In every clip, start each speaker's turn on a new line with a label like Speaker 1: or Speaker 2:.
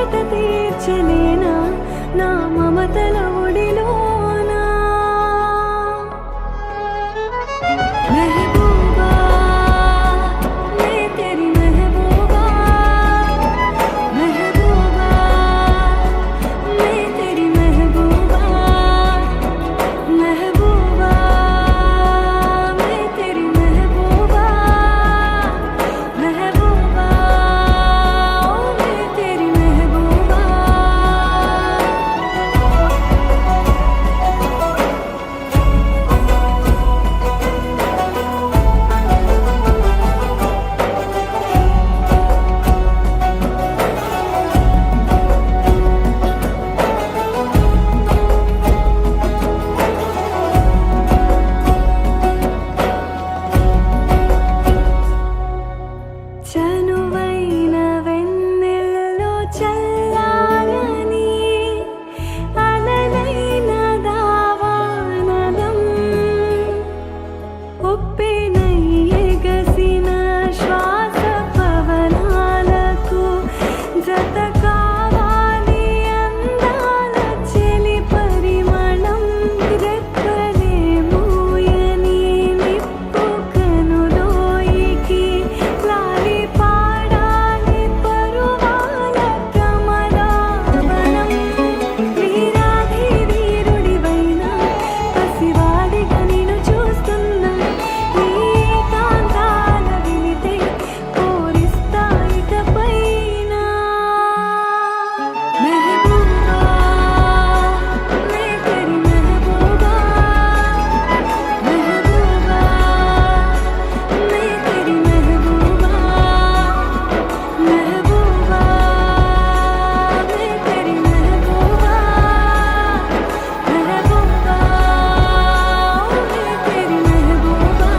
Speaker 1: అలసట తీర్చలేనా నా మమతల ఒడిలోనా మెహబూబా మే తెరీ మెహబూబా మెహబూబా మే తెరీ మెహబూబా మెహబూబా మే తెరీ మెహబూబా మెహబూబా మే తెరీ మెహబూబా చనువైన వెన్నెల్లో చల్లాలని అలలైన దావానలం ఉప్పెనై ఎగసిన శ్వాస పవనాలకు జత కావాలి అందాల చెలి పరిమళం రెక్కలే మూయని నిప్పు కనులోయికి లాలి పాడాలి పరువాల కమలావనం వీరాధి వీరుడివైన పసివాడిగా నిన్ను చూస్తున్నా ఈ కాంతాల వినితే పూరిస్తా ఇకపైన మెహబూబా మే తెరీ మెహబూబా మెహబూబా మే తెరీ మెహబూబా మెహబూబా మే తెరీ మెహబూబా మెహబూబా మే తెరీ మెహబూబా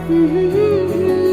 Speaker 1: Mm-hmm.